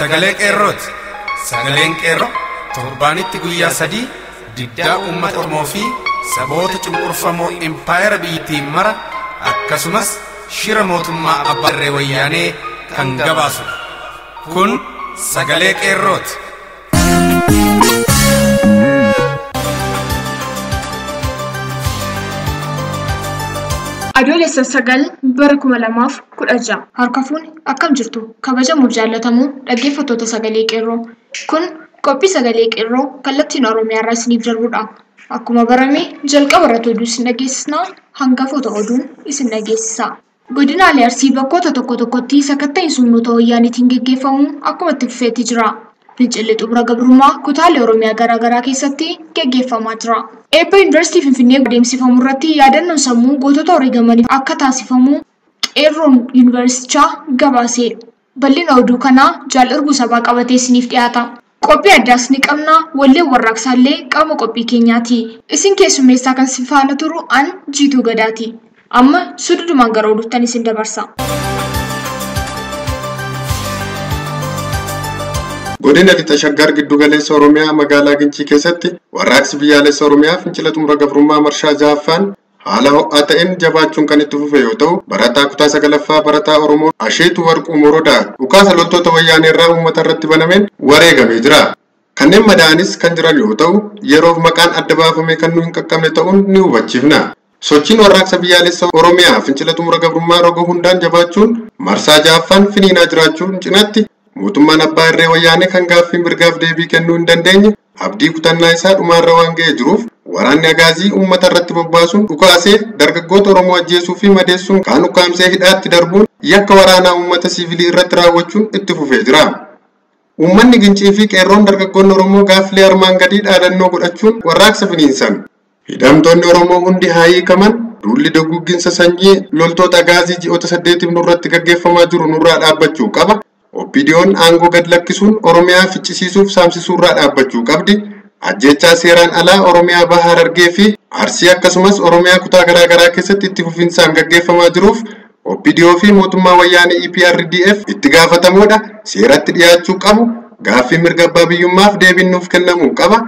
sagalee qeerrooti. Sagaleen qeerroo torbaanitti guyyaa 3 diddaa uummata Oromoo fi saboota cunqurfamoo impaayera biyyattiin mara akkasumas shira mootummaa abbaa irree wayyaanee kan gabaasu. Kun sagalee qeerrooti. Adoolessa 9 bara 2016 harka fuuni akkam jirtu kabajamuuf jaallatamu dhaggeeffattoota sagalee qeerroo. Kun qophii sagalee qeerroo kallattiin Oromiyaa irraa isiniif darbudha. Akkuma barame jalqaba irratti oduu isin dhageessisna, hangafoota oduun isin dhageessisa. Godinaalee Arsii bakkoota tokko tokkotti sakatta'insi humnoota wayyaaniitiin gaggeeffamu akkuma itti fufeetti jira. Fincilli xumura gabrummaa kutaalee Oromiyaa garaagaraa keessatti gaggeeffamaa jira. Eebba Yuunivarsiitii Finfinnee adeemsifamu irratti yaadannoon sammuu gootota wareegamaniif akka taasifamu qeerroon yuunivarsiitichaa gabaase. Bal'ina oduu kanaa Jaal'irguu Sabaa qabatee isiniif dhiyaata. Qophii addaas ni qabna, wallee warraaqsaallee qaama qophii keenyaati. Isin keessummeessaa kan si faana turu an Jiituu Gadaati. Amma sududumaan gara oduuttan isin dabarsa. Godina Lixa Shaggar giddu galeessa Oromiyaa magaalaa Gincii keessatti warraaqsi biyyaalessa Oromiyaa fincila xumura gabrummaa marshaa 6ffaan haala ho'aa ta'een jabaachuun kan itti fufe yoo ta'u, barataa kutaa 9ffaa barataa Oromoo Asheetu Warquu Morodaa dhukaasa loltoota wayyaanee irraa uummata irratti banameen wareegamee jira. Kanneen madaa'anis kan jiran yoo ta'u, yeroof maqaan adda baafamee kan nu hin qaqqabne ta'uun ni hubachiifna. Sochiin warraaqsa biyyaalessa Oromiyaa fincila xumura gabrummaa roga hundaan jabaachuun marsaa 6ffaan finiinaa jiraachuun cinaatti mootummaan abbaa irree wayyaanee kan gaaffii mirgaaf deebii kennuu hin dandeenye abdii kutannaa isaa dhumaarra waan ga'ee jiruuf waraanni agaazii uummata irratti bobbaasuun dhukaasee dargaggoota Oromoo ajjeesuu fi madeessuun kaan ukkaamsee hidhaatti darbuun yakka waraanaa uummata siivilii irratti raawwachuun itti fufee jira. Uummanni Gincii fi qeerroon dargaggoonni Oromoo gaaffilee armaan gadii dhaadannoo godhachuun warraaqsa finiinsan. Hidhamtoonni Oromoo hundi haa hiikaman, duulli dugugginsa sanyii loltoota agaazii ji'oota 8 nurratti gaggeeffamaa jiru nurraa dhaabbachuu qaba. Oppidiyoon aangoo gad lakkisuun Oromiyaa ficcisiisuuf saamsisuurraa dhaabbachuu qabdi. Ajjechaa seeraan alaa Oromiyaa Bahaa Harargee fi Arsii akkasumas Oromiyaa kutaa garaagaraa keessatti itti fufinsaan gaggeeffamaa jiruuf Oppidiyoo fi mootummaa wayyaanee EPRDF itti gaafatamuudha seeratti dhiyaachuu qabu. Gaaffii mirga abbaa biyyummaaf deebiin nuuf kennamuu qaba.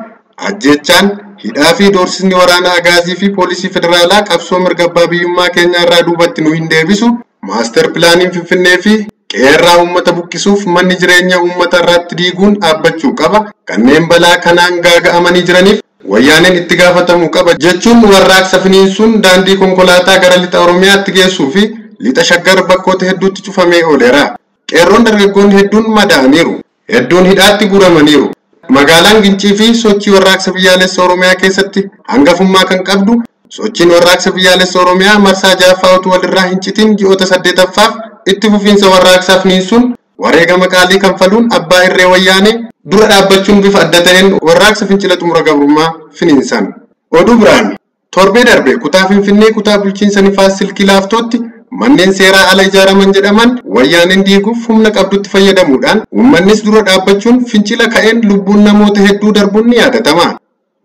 Ajjechaan hidhaa fi doorsisni waraanaa agaazii fi poolisii federaalaa qabsoo mirga abbaa biyyummaa keenyaa irraa duubatti nu hin deebisu. Maaster pilaaniin Finfinnee fi qeerraa uummata buqqisuuf manni jireenya uummata irratti diiguun dhaabbachuu qaba. Kanneen balaa kanaan gaaga'amanii jiraniif wayyaaneen itti gaafatamuu qaba jechuun warraaqsa finiinsuun daandii konkolaataa gara lixa Oromiyaatti geessuu fi lixa Shaggar bakkoota hedduutti cufamee ooleera. Qeerroon dargaggoonni hedduun madaa'aniiru. Hedduun hidhaatti guuramaniiru. Magaalaan Gincii fi sochii warraaqsa biyyaalessa Oromiyaa keessatti hangafummaa kan qabdu sochiin warraaqsa biyyaalessa Oromiyaa marsaa 6ffaa utuu walirraa hin citin ji'oota 8ffaaf itti fufiinsa warraaqsaaf finiinsuun wareegama qaalii kanfaluun abbaa irree wayyaanee dura dhaabbachuun bifa adda ta'een warraaqsa fincila xumura gabrummaa finiinsan. Oduu biraan torbee darbe kutaa Finfinnee kutaa bulchiinsa Nifaas Silkii Laaftootti manneen seeraa ala ijaaraman jedhaman wayyaaneen diiguuf humna qabdutti fayyadamuudhaan uummannis dura dhaabbachuun fincila ka'een lubbuun namoota hedduu darbuun ni yaadatama.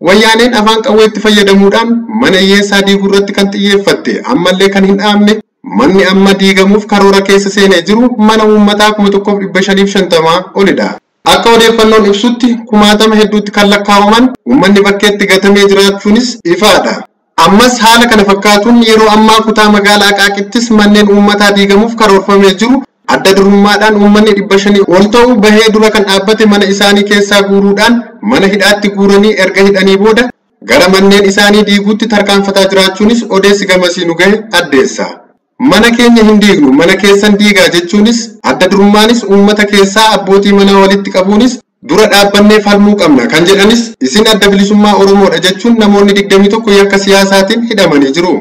Wayyaaneen afaan qawweetti fayyadamuudhaan mana hiyyeessaa diiguu irratti kan xiyyeeffatte ammallee kan hin dhaabne manni amma diigamuuf karoora keessa seenee jiru mana uummataa 1550 olidha. Akka odeeffannoon ibsutti 1000 hedduutti kan lakkaa'aman uummanni bakkeetti gatamee jiraachuunis ifaadha. Ammas haala kana fakkaatuun yeroo ammaa kutaa magaalaa Aqaaqittis manneen uummataa diigamuuf karoorfamee jiru adda durummaadhaan uummanni 500 ol ta'u bahee dura kan dhaabbate mana isaanii keessaa guuruudhaan mana hidhaatti guuranii erga hidhanii booda gara manneen isaanii diiguutti tarkaanfataa jiraachuunis odeessi gamasii nu gahe addeessa. Mana keenya hin diignu mana keessan diigaa jechuunis adda durummaanis uummata keessaa abbootii manaa walitti qabuunis dura dhaabbannee falmuu qabna kan jedhanis isin adda bilisummaa Oromoodha jechuun namoonni 21 yakka siyaasaatiin hidhamanii jiru.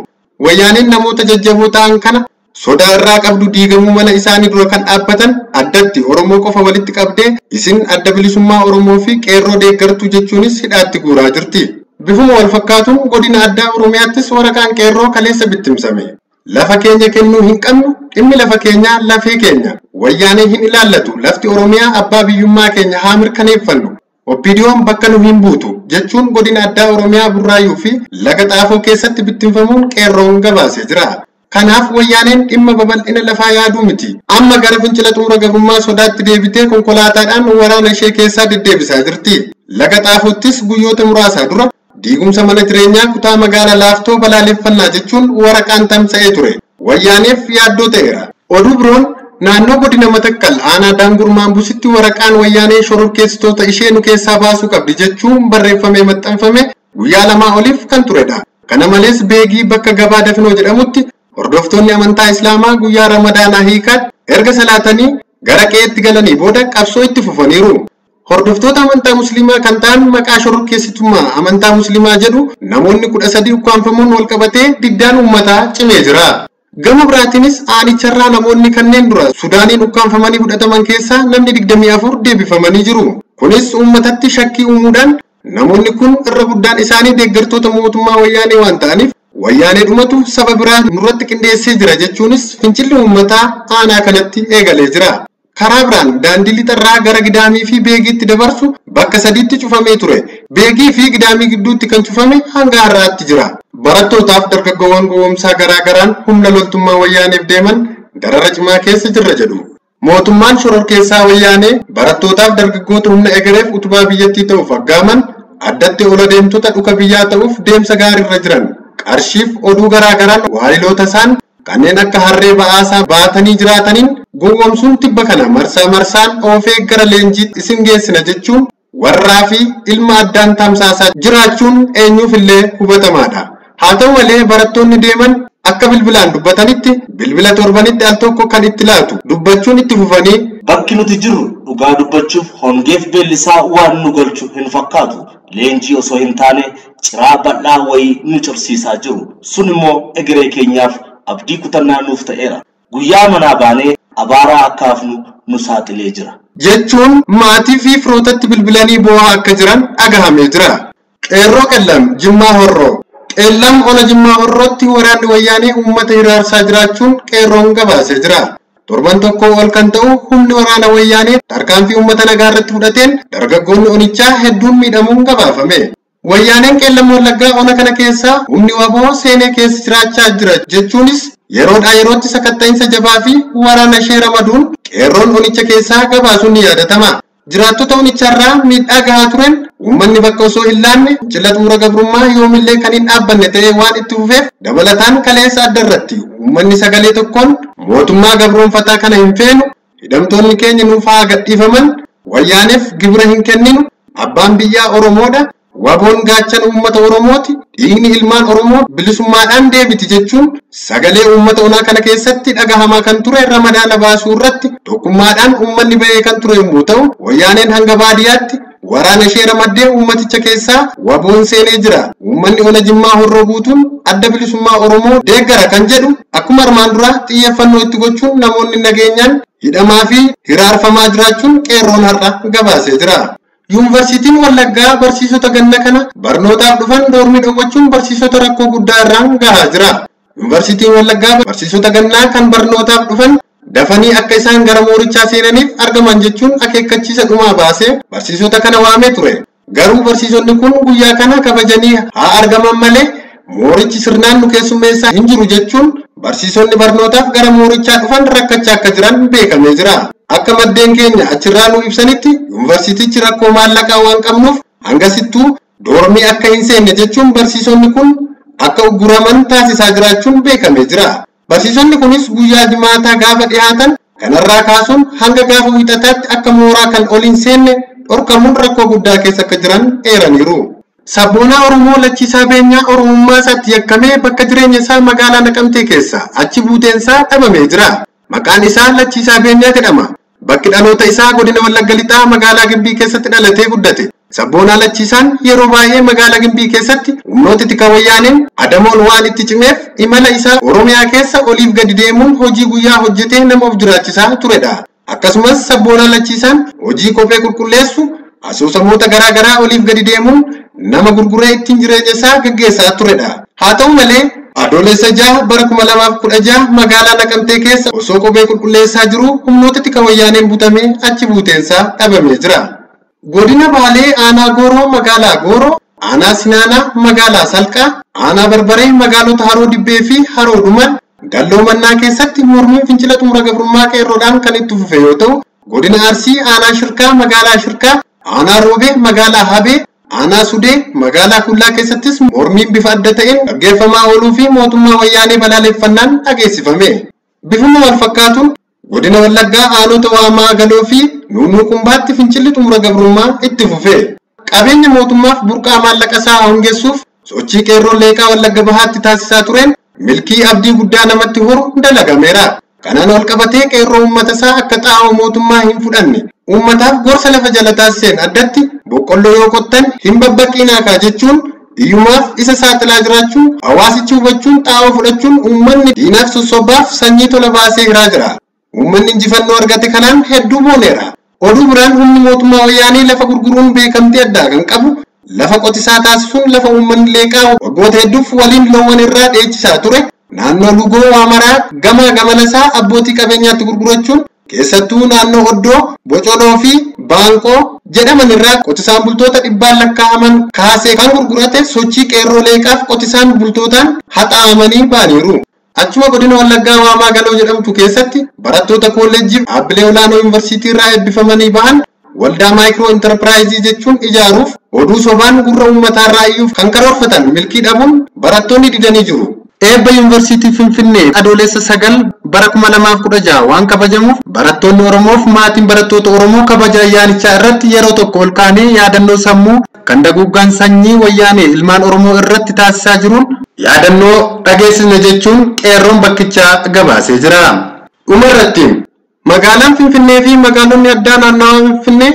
Wayyaaneen namoota jajjaboo ta'an kana sodaa irraa qabdu diigamuu mana isaanii dura kan dhaabbatan addatti Oromoo qofa walitti qabdee isin adda bilisummaa Oromoo fi qeerroo deeggartuu jechuunis hidhaatti guuraa jirti. Bifuma wal fakkaatuun godina addaa Oromiyaattis waraqaan qeerroo kaleessa bittimsame. Lafa keenya kennuu hin qabnu, dhimmi lafa keenyaa lafee keenya. Wayyaanee hin ilaallatu, lafti Oromiyaa abbaa biyyummaa keenya haa mirkaneeffannu. Oppidiyoon bakka nu hin buutu jechuun godina addaa Oromiyaa Burraayyuu fi Laga Xaafoo keessatti bittimfamuun qeerroon gabaasee jira. Kanaaf wayyaaneen dhimma babal'ina lafaa yaaduu miti. Amma gara fincila xumura gabrummaa sodaatti deebitee konkolaataadhaan waraana ishee keessaa deddeebisaa jirti. Laga Xaafoottis guyyoota muraasa dura diigumsa mana jireenyaa kutaa magaalaa Laaftoo balaaleffannaa jechuun waraqaan tamsa'ee ture. Wayyaaneef yaaddoo ta'eera. Oduu biroon naannoo godina Matakkal aanaa Daangurmaan Busitti waraqaan wayyaanee shororkeessitoota ishee nu keessaa baasuu qabdi jechuun barreeffamee maxxanfame guyyaa lamaa oliif kan turedha. Kana malees beegii bakka gabaa Dafnoo jedhamutti hordoftoonni amantaa Islaamaa guyyaa Ramadaanaa hiikaatti erga salaatanii gara qe'eetti galanii booda qabsoo itti fufaniiru. Hordoftoota amantaa Musliimaa kan ta'an maqaa shororkeessitummaa amantaa Musliimaa jedhu namoonni 13 ukkaanfamuun wal qabatee diddaan uummataa cimee jira. Gama biraatiinis aanicharraa namoonni kanneen dura Sudaaniin ukkaanfamanii fudhataman keessaa namni 24 deebifamanii jiru. Kunis uummatatti shakkii uumuudhaan namoonni kun irra guddaan isaanii deeggartoota mootummaa wayyaanee waan ta'aniif wayyaanee dhumatu saba biraa nurratti qindeessee jira jechuunis fincilli uummataa aanaa kanatti eegalee jira. Karaa biraan daandii lixarraa gara Gidaamii fi Beegiitti dabarsu bakka sadiitti cufamee ture. Beegii fi Gidaamii gidduutti kan cufame hanga har'aatti jira. Barattootaaf dargaggoowwan gowwoomsaa garaa garaan humna loltummaa wayyaaneef deeman darara cimaa keessa jirra jedhu. Mootummaan shororkeessaa wayyaanee barattootaaf dargaggoota humna egereef utubaa biyyattii ta'uuf aggaaman addatti ol adeemtota dhuka biyyaa ta'uuf deemsa gaariirra jiran. Qarshiif oduu garaa garaan waaliloota isaan kanneen akka harree ba'aasaa baatanii jiraataniin gowwoomsuun tibba kana marsaan oofee gara leenjiitti isin geessina jechuun warraa fi ilma addaan tamsaasaa jiraachuun eenyuufillee hubatamaadha. Haa ta'u malee barattoonni deeman akka bilbilaan dubbatanitti bilbila torbanitti al tokko kan itti laatu dubbachuun itti fufanii bakki nuti jirru dhugaa dubbachuuf hongeef beellisaa waan nu galchu hin fakkaatu. Leenjii osoo hin taane ciraa bal'aa wayii nu cirsiisaa jiru. Sun immoo egeree keenyaaf abdii kutannaa nuuf ta'eera. Guyyaa manaa baanee abaaraa akka hafnu nu saaxilee jira. Jechuun maatii fi firootatti bilbilanii boo'aa akka jiran dhagahamee jira. Qeerroo Qellam Jimmaa Horroo. Qellam ona Jimmaa Horrootti waraanni wayyaanee uummata hiraarsaa jiraachuun qeerroon gabaasee jira. Torban tokko ol kan ta'u humni waraana wayyaanee tarkaanfii uummata nagaa irratti fudhateen dargaggoonni onichaa hedduun miidhamuun gabaafame. Wayyaaneen Qellam Wallaggaa ona kana keessaa humni waboo seenee keessa jiraachaa jira jechuunis yeroodhaa yerootti sakatta'insa jabaa fi waraana ishee ramaduun qeerroon onicha keessaa gabaasuun ni yaadatama. Jiraattota onicharraa miidhaa gahaa turan uummanni bakka osoo hin laanne fincila xumura gabrummaa yoomillee kan hin dhaabbanne ta'ee waan itti fufeef dabalataan kaleessa adda irratti uummanni sagalee tokkoon mootummaa gabroonfataa kana hin feenu hidhamtoonni keenya nuuf haa gadhiifaman wayyaaneef gibira hin kenninu abbaan biyyaa Oromoodha waboon gaachan uummata Oromooti dhiigni ilmaan Oromoo bilisummaadhaan deebiti jechuun sagalee uummata onaa kana keessatti dhagahamaa kan ture Ramadaana baasuu irratti tokkummaadhaan uummanni ba'ee kan ture yommuu ta'u wayyaaneen hanga baadiyyaatti waraana ishee ramaddee uummaticha keessaa waboon seenee jira. Uummanni ona Jimmaa Horroo guutuun adda bilisummaa Oromoo deeggara kan jedhu akkuma armaan duraa xiyyeeffannoo itti gochuun namoonni nageenyaan hidhamaa fi hiraarfamaa jiraachuun qeerroon har'a gabaasee jira. Yuunivarsiitiin Wallaggaa barsiisota ganna kana barnootaaf dhufan doormii dhoowwachuun barsiisota rakkoo guddaa irraan gahaa jira. Yuunivarsiitiin Wallaggaa barsiisota gannaa kan barnootaaf dhufan dafanii akka isaan gara moorichaa seenaniif argaman jechuun akeekkachiisa dhumaa baasee barsiisota kana waamee ture. Garuu barsiisonni kun guyyaa kana kabajanii haa argaman malee moorichi sirnaan nu keessummeessaa hin jiru jechuun barsiisonni barnootaaf gara moorichaa dhufan rakkachaa akka jiran beekamee jira. Akka maddeen keenya achirraa nu ibsanitti yuunivarsiitichi rakkoo maallaqaa waan qabnuuf hangasittuu doormii akka hin seenne jechuun barsiisonni kun akka ugguraman taasisaa jiraachuun beekamee jira. Barsiisonni kunis guyyaa jimaataa gaafa dhiyaatan kanarraa kaasuun hanga gaafa wiixataatti akka mooraa kan ol hin seenne dhorkamuun rakkoo guddaa keessa akka jiran eeraniiru. Sabboonaa Oromoo Lachiisaa Beenyaa Oromummaa isaatti yakkamee bakka jireenya isaa magaalaa Naqamtee keessa achi buuteensaa dhabamee jira. Maqaan isaa Lachiisaa Beenyaa jedhama. Bakki dhaloota isaa godina Wallagga Lixaa magaalaa Gimbii keessatti dhalatee guddate. Sabboonaa Lachiisaan yeroo baay'ee magaalaa Gimbii keessatti humnoota tika wayyaaneen adamoon waan itti cimeef imala isaa Oromiyaa keessa oliif gadi deemuun hojii guyyaa hojjetee nama of jiraachisaa turedha. Akkasumas Sabboonaa Lachiisaan hojii kophee qulqulleessu asoosamoota garaa garaa oliif gadi deemuun nama gurguree ittiin jireenya isaa gaggeessaa turedha. Haa ta'u malee Adoolessa 6 bara 2016 magaalaa Naqamtee keessa osoo kophee qulqulleessaa jiru humnoota tika wayyaaneen butamee achi buuteensaa dhabamee jira. Godina Baalee aanaa Gooroo magaalaa Gooroo, aanaa Sinaanaa magaalaa Salqaa, aanaa Barbaree magaalota Haroo Dibbee fi Haroo Dhuman, Dalloo Mannaa keessatti mormiin fincila xumura gabrummaa qeerroodhaan kan itti fufe yoo ta'u, godina Arsii aanaa Shirkaa magaalaa Shirkaa, aanaa Roobee magaalaa Habee, aanaa Sudee magaalaa Kullaa keessattis mormiin bifa adda ta'een gaggeeffamaa ooluu fi mootummaa wayyaanee balaaleffannaan dhageessifame. Bifuma wal fakkaatuun godina Wallaggaa aanota Waamaa Galoo fi Nuunuu Qumbaatti fincilli xumura gabrummaa itti fufe. Qabeenya mootummaaf burqaa maallaqa isaa hongeessuuf sochii qeerroo leeqaa Wallagga Bahaatti taasisaa tureen milkii abdii guddaa namatti horu dalagameera. Kanaan wal qabatee qeerroo uummata isaa akka xaa'oo mootummaa hin fudhanne uummataaf gorsa lafa jala taasiseen addatti boqqolloo yoo qottan hin babbaqiinaa jechuun iyyumaaf isa saaxilaa jiraachuu hawaasichi hubachuun xaa'oo fudhachuun uummanni diinaaf sossobaaf sanyii tola baasee hiraa jira. Uummanni injifannoo argate kanaan hedduu booneera. Oduu biraan humni mootummaa wayyaanee lafa gurguruun beekamtii addaa kan qabu lafa qotisaa taasisuun lafa uummanni leeqaa waggoota hedduuf waliin loowwan irraa dheechisaa ture naannoo Lugoo Waamaraa gamaa gamanasaa abbootii qabeenyaatti gurgurachuun keessattuu naannoo Oddoo, Bocoloo fi Baanqoo jedhaman irraa qotisaan bultoota dhibbaan lakkaa'aman kaasee kan gurgurate sochii qeerroo leeqaaf qotisaan bultootaan haxaa'amanii baaniiru. Achuma godina Wallaggaa Waamaa Galoo jedhamtu keessatti barattoota kolleejjiif dhaabbilee olaanoo yuunivarsiitii irraa eebbifamanii bahan waldaa maayikiroo intarpiraayizii jechuun ijaaruuf oduu sobaan gurra uummataa irraa iyyuuf kan karoorfatan milkii dhabuun barattoonni didanii jiru. Eebba yuunivarsiitii Finfinnee adoolessa 9 bara 2016 waan kabajamuuf barattoonni Oromoof maatiin barattoota Oromoo kabaja ayyaanichaa irratti yeroo tokko ol kaanee yaadannoo sammuu kan daguuggaan sanyii wayyaanee ilmaan Oromoo irratti taasisaa jiruun yaadannoo dhageessisne jechuun qeerroon bakkichaa gabaasee jira. Dhumarratti magaalaan Finfinnee fi magaalonni addaa naannawaa Finfinnee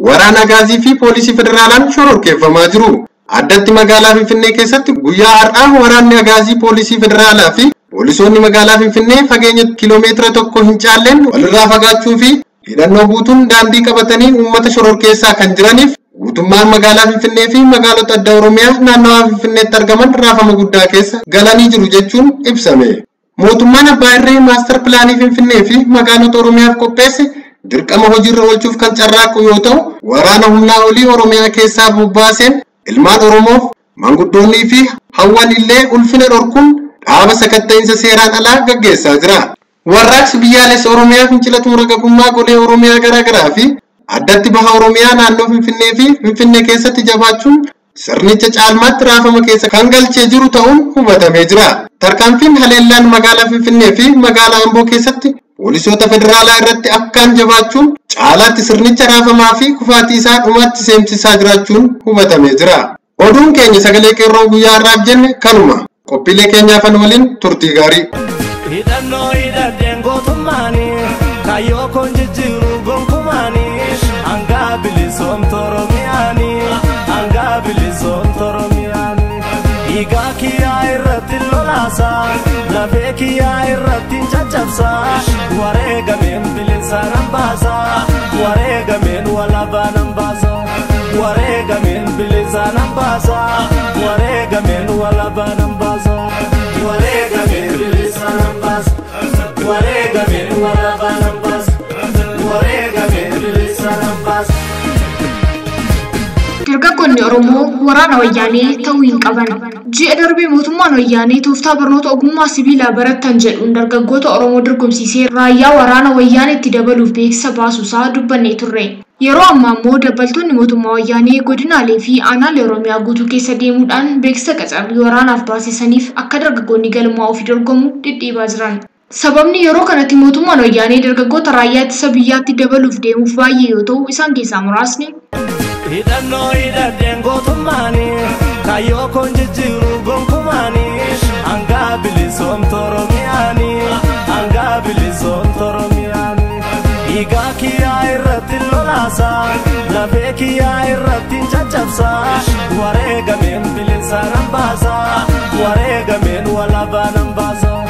waraana Agaazii fi poolisii federaalaan shororkeeffamaa jiru. Addatti magaalaa Finfinnee keessatti guyyaa har'aa waraanni Agaazii poolisii federaalaa fi poolisoonni magaalaa Finfinnee fageenya kiiloomeetira 1 hin caalleen walirraa fagaachuu fi hidhannoo guutuun daandii qabatanii uummata shororkeessaa kan jiraniif guutummaan magaalaa Finfinnee fi magaalota adda Oromiyaa naannawaa Finfinneetti argaman raafama guddaa keessa galanii jiru jechuun ibsame. Mootummaan Abbaa Irree maaster pilaanii Finfinnee fi magaalota Oromiyaaf qopheesse dirqama hojiirra oolchuuf kan carraaqu yoo ta'u, waraana humnaa olii Oromiyaa keessaa bobbaaseen ilmaan Oromoof manguddoonnii fi hawwan illee ulfina dhorkuun dhaaba sakatta'insa seeraan alaa gaggeessaa jira. Warraaqsi biyyaalessa Oromiyaa fincila xumura gabrummaa golee Oromiyaa garaagaraa fi addatti baha Oromiyaa naannoo Finfinnee fi Finfinnee keessatti jabaachuun sirnicha caalmaatti raafama keessa kan galchee jiru ta'uun hubatamee jira. Tarkaanfiin haleellaan magaalaa Finfinnee fi magaalaa Amboo keessatti poolisoota federaalaa irratti akkaan jabaachuun caalaatti sirnicha raafamaa fi kufaatii isaa dhumaatti seemsisaa jiraachuun hubatamee jira. Oduun keenya sagalee qeerroo guyyaa har'aaf jenne kanuma. Qophiilee keenyaafan waliin turtii gaarii. Hidhannoo hidhadheen gootummaanii kaayyoo koon jijjiiruu gonkumaanii hangaa bilisoomta Oromiyaanii hangaa bilisoomta Oromiyaanii dhiigaa kiyyaa irratti lolaasaa lafee kiyyaa irratti caccabsaa wareegameen bilisa nan baasaa wareegameen walabaa nan baasaa wareegameen bilisa nan baasaa wareegameen walabaa nan baasaa wareegameen bilisa nan baasaa wareegameen walabaa nan baasaa wareegameen bilisa nan baasaa. Dargaggoonni Oromoo waraana wayyaanee ta'uu hin qaban. Ji'a darbee mootummaan wayyaanee tooftaa barnoota ogummaa sibiilaa baratan jedhuun dargaggoota Oromoo dorgomsiisee raayyaa waraana wayyaanee itti dabaluuf beeksisa baasuusaa dubbannee turre. Yeroo ammaa immoo dabbaltoonni mootummaa wayyaanee godinaalee fi aanaalee Oromiyaa guutuu keessa deemuudhaan beeksisa qacarrii waraanaaf baasisaniif akka dargaggoonni galmaa ofii dorgomu dhidhiibaa jiran. Sababni yeroo kanatti mootummaan wayyaanee dargaggoota raayyaa ittisa biyyaatti dabaluuf deemuuf baay'ee yoo ta'u isaan keessaa muraasni hidhannoo hidhadheen gootummaanii kaayyoo koon jijjiiruu gonkumaanii hangaa bilisoomta Oromiyaanii hangaa bilisoomta Oromiyaanii dhiigaa kiyyaa irratti lolaasaa lafee kiyyaa irratti caccabsaa wareegameen bilisa nan baasaa wareegameen walabaa nan baasaa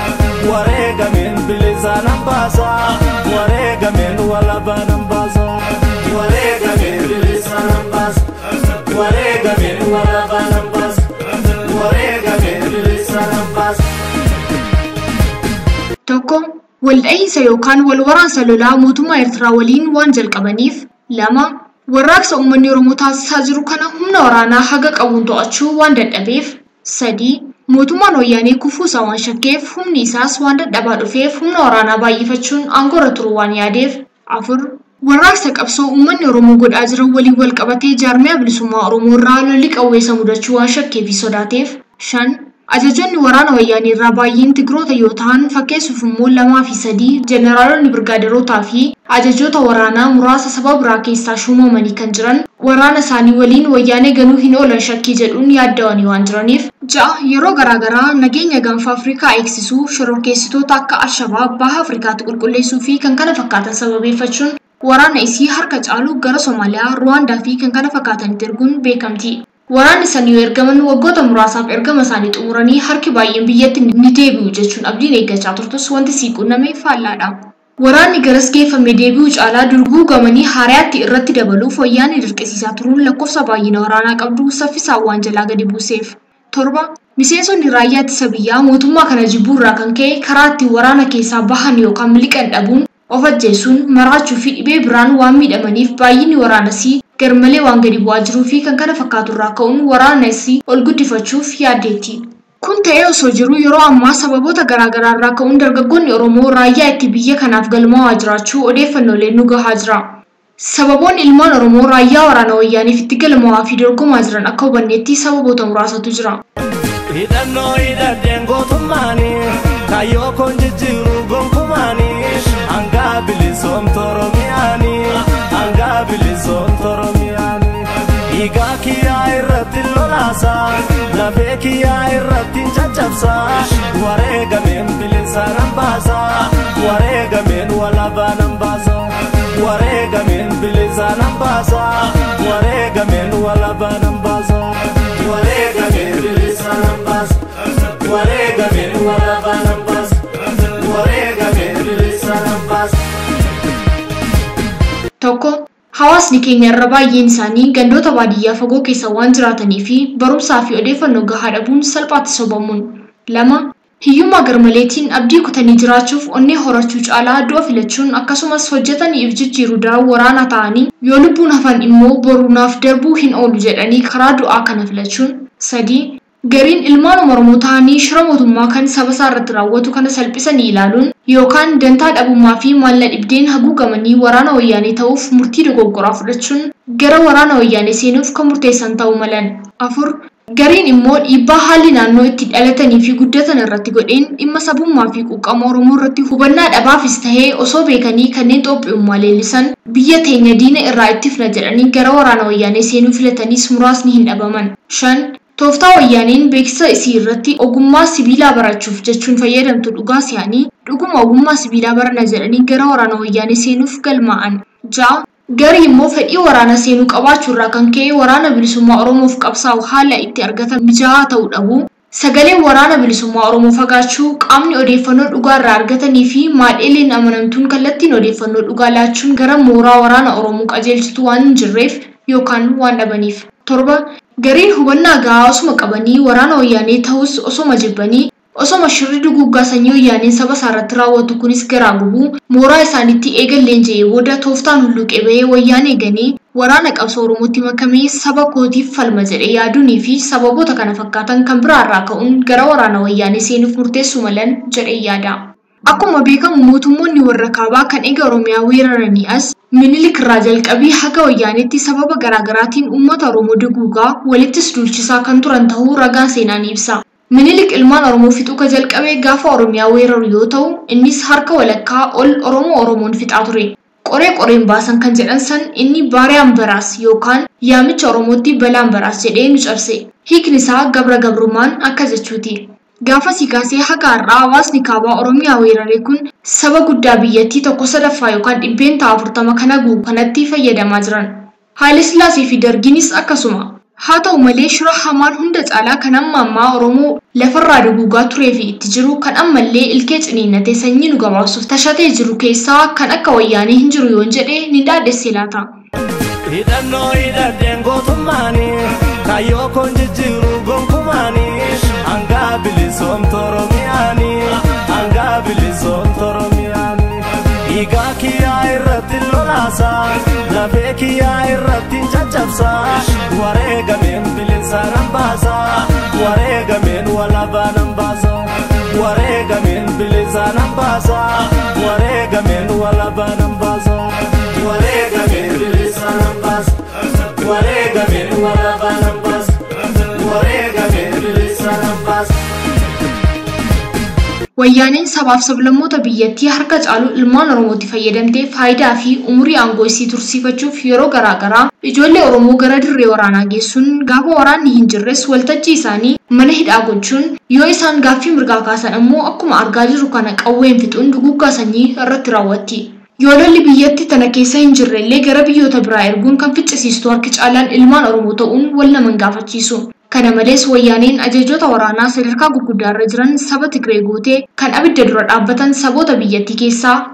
wareegameen bilisa nan baasaa wareegameen walabaa nan baasaa wareegameen bilisa nan baasaa wareegameen walabaa nan baasaa wareegameen bilisa nan baasaa. Tokko waldha'iinsa yookaan wal waraansa lolaa mootummaa Eertiraa waliin waan jalqabaniif. 2 warraaqsa uummanni Oromoo taasisaa jiru kana humna waraanaa haga qabuun to'achuu waan dadhabeef. 3 Mootummaan wayyaanee kufuu isaa waan shakkeef humni isaas waan dadhabaa dhufeef humna waraanaa baay'ifachuun aangoorra turuu waan yaadeef. 4. Warraaqsa qabsoo uummanni Oromoo godhaa jiran waliin wal qabatee jaarmiyaa bilisummaa Oromoo irraa lolli qawweessa mudachuu waan shakkee fi sodaateef. 5. Ajajoonni waraana wayyaanee irraa baay'een Tigroota yoo ta'an fakkeessuuf immoo 2 fi 3 jeneraalonni birgaaderotaa fi ajajoota waraanaa muraasa saba biraa keessaa shuumamanii kan jiran waraana isaanii waliin wayyaanee ganuu hin oolan shakkii jedhuun yaadda'anii waan jiraniif. 6. Yeroo garaagaraa nageenya gaanfa Afrikaa eegsisuu shororkeessitoota akka Alshabaab baha Afrikaatti qulqulleessuu fi kan kana fakkaatan sababeeffachuun waraana isii harka caalu gara Somaaliyaa, Ruwaandaa fi kan kana fakkaatanitti erguun beekamti. Waraanni isaanii yoo ergaman waggoota muraasaaf ergama isaanii xumuranii harki baay'een biyyatti ni deebi'u jechuun abdiin eeggachaa turtus wanti sii qunname faallaadha. Waraanni garas geeffame deebi'u caalaa durguugamanii haaraatti irratti dabaluuf wayyaanee dirqisiisaa turuun lakkoofsa baay'ina waraanaa qabdu saffisaan waan jalaa gadi buuseef. 7. Miseensonni raayyaa ittisa biyyaa mootummaa kana jibbuu irraa kan ka'e karaa ittiin waraana keessaa bahan yookaan miliqan dhabuun of ajjeesuun maraachuu fi dhibee biraan waan miidhamaniif baay'inni waraanasii garmalee waan gadi bu'aa jiruu fi kan kana fakkaatu irraa ka'uun waraanasii ol guddifachuuf yaaddeetti. Kun ta'ee osoo jiru yeroo ammaa sababoota garaagaraa irraa ka'uun dargaggoonni Oromoo raayyaa itti biyya kanaaf galmaa'aa jiraachuu odeeffannooleen nu gahaa jira. Sababoonni ilmaan Oromoo raayyaa waraana wayyaaniif itti galmaa'aa fi dorgomaa jiran akka hubanneetti sababoota muraasatu jira. Hidhannoo hidhadheen gootummaanii kaayyoo koon jijjiiruu gonkumaanii hangaa bilisoomtu Oromiyaanii hangaa bilisoomtu Oromiyaanii dhiigaa kiyyaa irratti lolaasaa lafee kiyyaa irratti caccabsaa wareegameen bilisa nan baasaa wareegameen walabaa nan baasaa wareegameen bilisa nan baasaa wareegameen walabaa nan baasaa wareegameen bilisa nan baasaa wareegameen walabaa nan baasaa wareegameen bilisa nan baasaa. Tokko. Hawaasni keenya irra baay'een isaanii gandoota baadiyyaa fagoo keessa waan jiraatanii fi barumsaa fi odeeffannoo gahaa dhabuun salphaatti sobamuun. 2. Hiyyummaa garmaleetiin abdii kutanii jiraachuuf onnee horachuu caalaa du'a filachuun akkasumas hojjetanii if jijjiiruu daran waraana ta'anii yoo lubbuun hafan immoo boruunaaf darbuu hin oolu jedhanii karaa du'aa kana filachuun. 3. Gariin ilmaan Oromoo ta'anii shira mootummaa kan saba isaa irratti raawwatu kana salphisanii ilaaluun yookaan dantaa dhabummaa fi maalla dhibdeen haguugamanii waraana wayyaanee ta'uuf murtii dogoggoraa fudhachuun gara waraana wayyaanee seenuuf kan murteessan ta'uu malan. 4. Gariin immoo dhiibbaa haalli naannoo itti dhalatanii fi guddatan irratti godheen dhimma sabummaa fi quuqqama Oromoo irratti hubannaa dhabaafis tahee osoo beekanii kanneen Itoophiyaa leellisan biyya teenya diina irraa ittifna jedhanii gara waraana wayyaanee seenuu filataniis muraasni hin dhabaman. 5. Tooftaa wayyaaneen beeksisa isii irratti ogummaa sibiilaa barachuuf jechuun fayyadamtu dhugaa si'anii dhuguma ogummaa sibiilaa barana jedhanii gara waraana wayyaanee seenuuf galmaa'an. 6. Garii immoo fedhii waraana seenuu qabaachuu irraa kan ka'e waraana bilisummaa Oromoof qabsaa'u haala itti argatan mijaa'aa ta'uu dhabu. Sagaleen waraana bilisummaa Oromoo fagaachuu qaamni odeeffannoo dhugaa irraa argatanii fi maadheeleen amanamtuun kallattiin odeeffannoo dhugaa laachuun gara mooraa waraana Oromoo qajeelchitu waan hin jirreef yookaan waan dhabaniif. 7. Gariin hubannaa gahaa osuma qabanii waraana wayyaanee ta'us osoma jibbanii osoma shirri duguuggaa sanyii wayyaaneen saba isaarratti raawwatu kunis garaa gubuu mooraa isaaniitti eegalleen je'ee booda tooftaan hulluqee bahee wayyaanee ganee waraana qabsoo Oromootti makamee saba kootiif falma jedhee yaaduunii fi sababoota kana fakkaatan kan biraarraa ka'uun gara waraana wayyaanee seenuuf murteessuu malan jedhee yaada. Akkuma beekamu mootummoonni warra kaabaa kan eega Oromiyaa weeraranii as Minilik irraa jalqabii haga wayyaanetti sababa garaagaraatiin uummata Oromoo duguugaa walittis duulchisaa kan turan ta'uu ragaan seenaan ibsa. Minilik ilmaan Oromoo fixuu ka jalqabee gaafa Oromiyaa weeraru yoo ta'u innis harka walakkaa ol Oromoon fixaa ture. Qoreen baasan kan jedhan san inni baariyaan baraas yookaan yaamicha Oromootti balaan baraas jedhee nu cabse. Hiikni isaa gabra gabrummaan akka jechuuti. Gaafa siikaasee haga har'aa hawaasni kaabaa Oromiyaa weeraree kun saba guddaa biyyattii tokko sadaffaa yookaan 40 kana guutuu kanatti fayyadamaa jiran. Haayile Sillaasee fi Dargiinis akkasuma. Haa ta'u malee shira hamaan hunda caalaa kan ammaa Oromoo lafarraa duguugaa turee fi itti jiru kan ammallee ilkee ciniinnatee sanyii nu gabaasuuf tashatee jiru keessaa kan akka wayyaanee hin jiru yoon jedhee ni dhaadhessee laata. Hidhannoo hidhadheen gootummaanii kaayyoo koon jijjiiruu gonkumaanii hangaa bilisoomtu Oromiyaanii hangaa bilisoomtu Oromiyaanii dhiigaa kiyyaa irratti lolaasaa lafee kiyyaa irratti caccabsaa wareegameen bilisa nan baasaa wareegameen walabaa Wayyaaneen sabaaf sablammoota biyyattii harka caalu ilmaan Oromooti fayyadamtee faayidaa fi umurii aangoo isii tursiifachuuf yeroo garaagaraa ijoollee Oromoo gara dirree waraanaa geessuun gaafa waraanni hin jirres waltajjii isaanii mana hidhaa gochuun yoo isaan gaaffii mirgaa kaasan ammoo akkuma argaa jirru kana qawween fixuun duguggaa sanyii irratti raawwatti. Yoo lolli biyyattii tana keessa hin jirrellee gara biyyoota biraa erguun kan ficcisiistu harki caalaan ilmaan Oromoo ta'uun wal naman gaafachiisu. Kana malees wayyaaneen ajajoota waraanaa sadarkaa gurguddaarra jiran saba Tigree gootee kan abidda dura dhaabbatan saboota biyyattii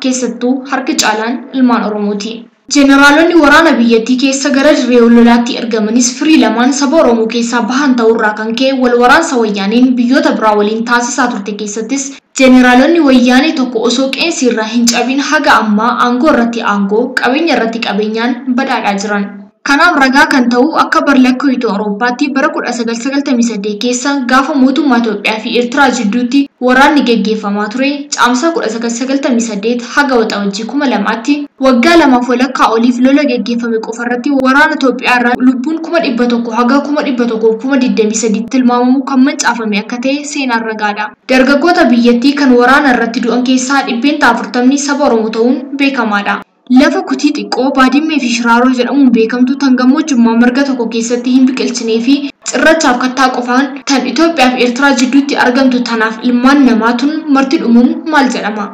keessattuu harki caalaan ilmaan Oromooti. Jeneraalonni waraana biyyattii keessa gara dirree lolaatti ergamanis firii lamaan saba Oromoo keessaa bahan ta'urraa kan ka'e wal waraansa wayyaaneen biyyoota biraa waliin taasisaa turte keessattis jeneraalonni wayyaanee tokko osoo qeensi irraa hin cabin haga ammaa aangoo irratti aangoo qabeenya irratti qabeenyaan badhaadhaa jiran. Kanaaf ragaa kan ta'u akka barlakkooytuu Awurooppaatti bara 1998 keessa gaafa mootummaa Itoophiyaa fi Eertiraa jidduutti waraanni geggeeffamaa ture caamsaa 1998 haga waxabajjii 2000tti waggaa lamaaf walakkaa oliif lola geggeeffame qofarratti waraana Itoophiyaa irraa lubbuun 100 haga 123 tilmaamamu kan mancaafame akka ta'e seenaan ragaadha. Dargaggoota biyyattii kan waraana irratti du'an keessaa 40% saba Oromoo ta'uun beekamaadha. Lafa kutii xiqqoo baadimmee fi shiraaroo jedhamuun beekamtu tan gammoojjummaa marga tokko keessatti hin biqilchinee fi cirrachaaf kattaa qofaan tan Itoophiyaa fi Eertiraa jidduutti argamtu tanaaf ilmaan namaatun marti dhumuun maal jedhama?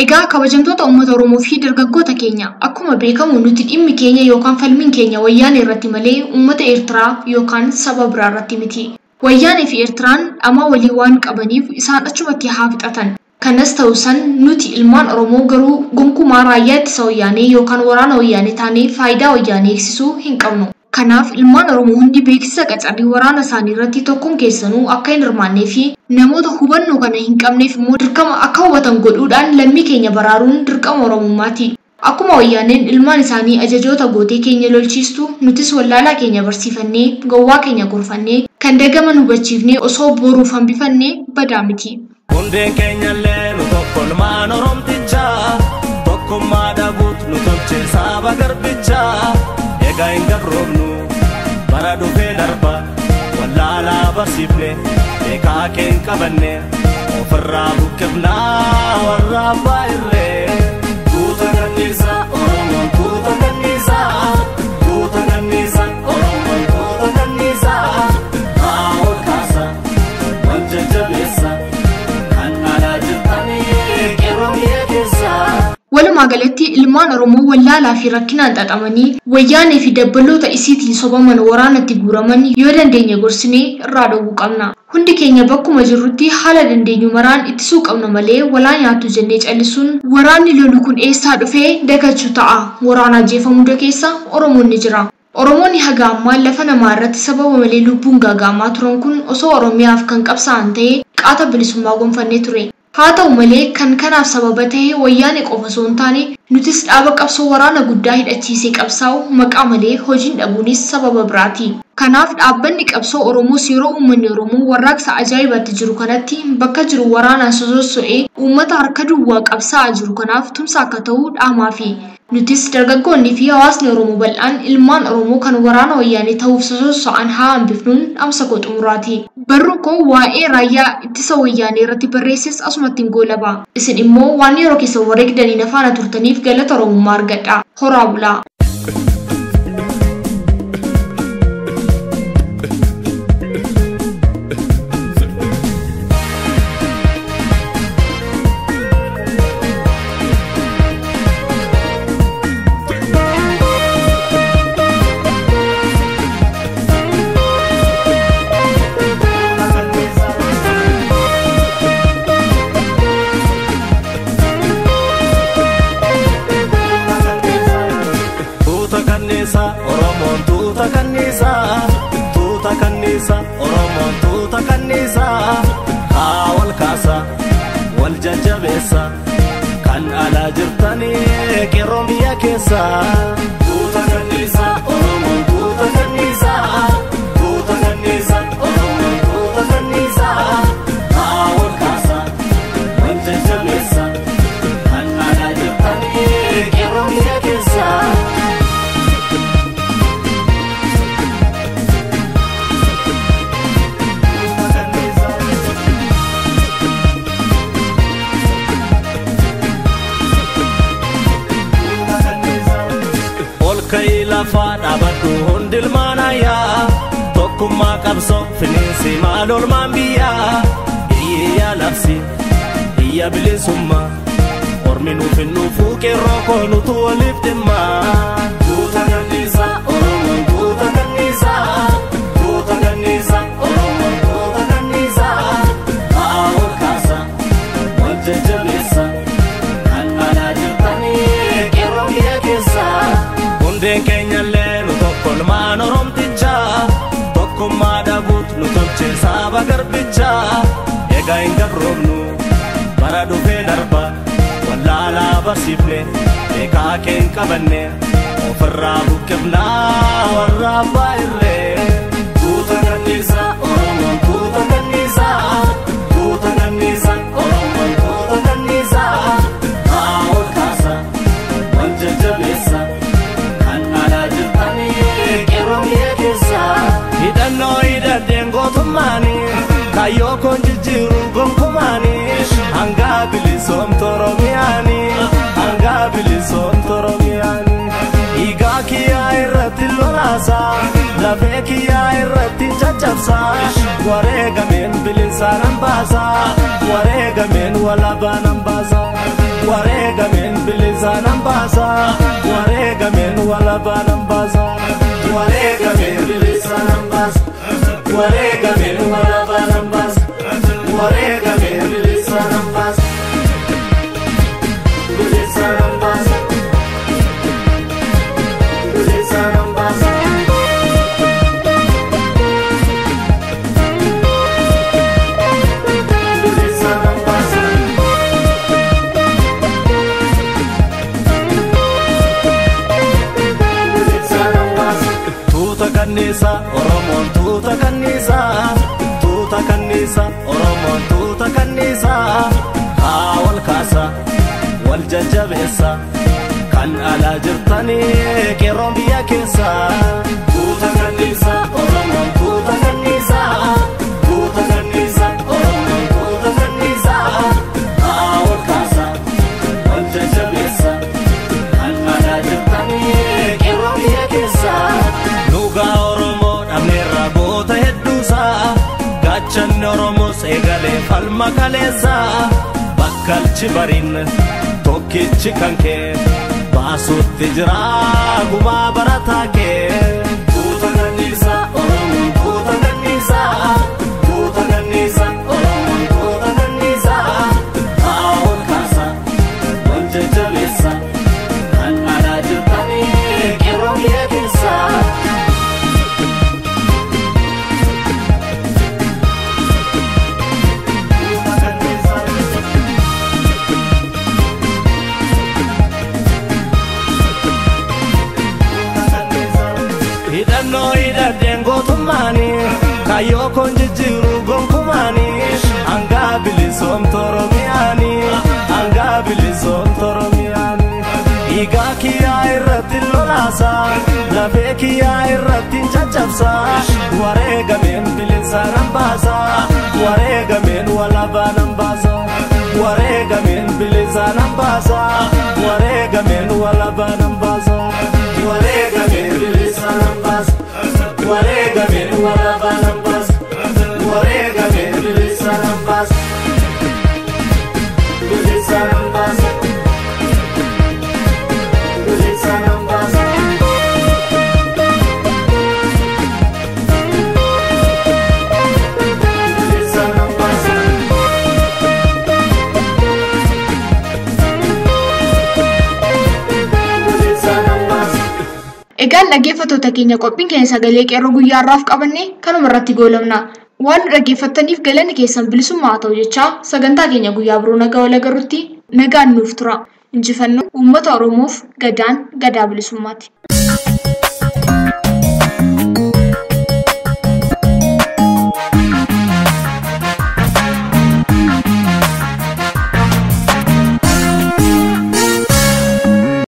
Egaa kabajamtoota uummata Oromoo fi dargaggoota keenya akkuma beekamu nuti dhimmi keenya yookaan falmiin keenya wayyaanee irratti malee uummata Eertiraa yookaan saba biraa irratti miti. Wayyaanee fi Eertiraan dhamaa walii waan qabaniif isaan achumatti haa fixatan. Kanas ta'uu san nuti ilmaan Oromoo garuu gonkumaa raayyaa ittisa wayyaanee yookaan waraana wayyaanee taanee faayidaa wayyaanee eegsisuu hin qabnu. Kanaaf ilmaan Oromoo hundi beeksisa qacarrii waraana isaanii irratti tokkoon keessanuu akka hin hirmaannee fi namoota hubannoo kana hin qabneef immoo dirqama akka hubatan godhuudhaan lammii keenya baraaruun dirqama Oromummaati. Akkuma wayyaaneen ilmaan isaanii ajajoota gootee keenya lolchiistu nutis wallaalaa keenya barsiifannee gowwaa keenya gorfannee kan dagaman hubachiifnee osoo boruuf hambifannee badaa miti. Hundeen keenya illee nu tokkolmaan Oromtichaa tokkummaa dhabuut nu tolchee saba garbichaa egaa hin gabroomnu bara dhufee darba wallaalaa barsiifne beekaa keen qabanne ofirraa buqqifnaa warra abbaa irree tuuta kanniisa Oromoon tuuta kanniisa tuuta kanniisa Oromoon tuuta kanniisa haa ol kaasa wal jajjabeessa. Walumaa galatti ilmaan Oromoo wallaalaa fi rakkinaan xaxamanii wayyaanee fi dabbaloota isiitiin sobaman waraanatti guuraman yoo dandeenye gorsinee irraa dhowwuu qabna. Hundi keenya bakkuma jirrutti haala dandeenyu maraan ittisuu qabna malee walaa nyaattu jennee callisuun waraanni lolu kun eessaa dhufee dagachuu ta'a. Waraana ajjeefamuu keessa Oromoon ni jira. Oromoonni haga ammaa lafa namaa irratti sababa malee lubbuun gaaga'amaa turan kun osoo Oromiyaaf kan qabsaa'an ta'e qaata bilisummaa gonfannee ture. Haa ta'u malee kan kanaaf sababa ta'e wayyaanee qofa osoo hin taane nutis dhaaba qabsoo waraana guddaa hidhachiisee qabsaa'u maqaa malee hojiin dhabuunis sababa biraati. Kanaaf dhaabbanni qabsoo Oromoos yeroo uummanni Oromoo warraaqsa ajaa'ibaatti jiru kanatti bakka jiru waraanaan sososso'ee uummata harka duwwaa qabsaa'aa jiru kanaaf tumsa akka ta'u dhaamaafi. Nutis dargaggoonni fi hawaasni Oromoo bal'aan ilmaan Oromoo kan waraana wayyaanee ta'uuf sososso'an haa hambifnuun dhaamsa koo xumuraati. Barruu koo waa'ee raayyaa ittisa wayyaanee irratti barreesses asumatti hin goolaba. Isin immoo waan yeroo keessa wareegdanii faana turtaniif galata Oromummaa argadha. Horaa bulaa. Oromoon tuuta kanniisa Oromoon tuuta kanniisa haa wal kaasa wal jajjabeessa kan alaa jirtanii qeerroo biyya keessa tuuta kanniisa Oromoon tuuta kanniisa tuuta kanniisa Oromoon tuuta kanniisa haa wal kaasa wal jajjabeessa kan alaa jirtanii qeerroo biyya keessa. walol mambiya iya lapsi iya bilisumma ormi nufinu fuke roko nutu waliftima tuta ganisa oromo tuta ganisa oromo tuta ganisa awal kasa wajjabisa kan ala jirtani kero biya kesa unden kenya lenu tokkol man oromticha tokkumma dabut nu tolche saba garbicha ega ingabromnu bara dufe darba wallala basifne eka ken kabanne ofra bukebna warra baire tuta ganisa oromo tuta ganisa oromo tuta ganisa awal kasa wajjabisa kan ala jirtani kero biya kesa idanno idadengo tumani kayo konjijiru gonkumani anga bilisom toromiani iga kiya irratti lolasa lafe kiya irratti chachapsa warega men bilisa nambasa warega men walaba nambasa warega men bilisa nambasa warega men walaba nambasa warega men bilisa nambasa warega men walaba nambasa warega men bilisa nambasa bilisa nambasa bilisa nambasa bilisa nambasa bilisa nambasa tuta kanisa oromon tuta kanisa oromon tuta kanisa awal kasa wal jajjabesa kan ala jirtani keron biya kesa tuta kanisa oromon tuta kanisa oromon tuta kanisa awal kasa wal jajjabesa kan ala jirtani keron biya kesa nuga oromo amera bota heddusa gachan oromo segale falma kalesa bakkalchi barin tokkichi kanke baasutti jira guma baratake tuta ganisa oromo tuta ganisa oromo tuta ganisa awal kasa wajjabisa kan ala jirtani kero biya kesa idanno idadengo tumani kayo konjijiru gonkumani anga bilisom toromiani iga kiya irratti lolasa lafe kiya irratti chachapsa warega men bilisa nambasa warega men walaba nambasa warega men bilisa nambasa warega men walaba nambasa warega men bilisa nambasa warega men walaba nambasa warega men bilisa nambasa bilisa nambasa bilisa nambasa bilisa nambasa bilisa nambasa Egaan dhaggeeffattoota keenya qophiin keenya sagalee qeerroo guyyaa har'aaf qabanne kanuma irratti goolabna. Waan dhaggeeffattaniif galanni keessan bilisummaa haa ta'u jechaa sagantaa keenya guyyaa biroo nagaa wal agarruutti nagaan nuuf tura. Injifannoo uummata Oromoof Gadaan Gadaa bilisummaati.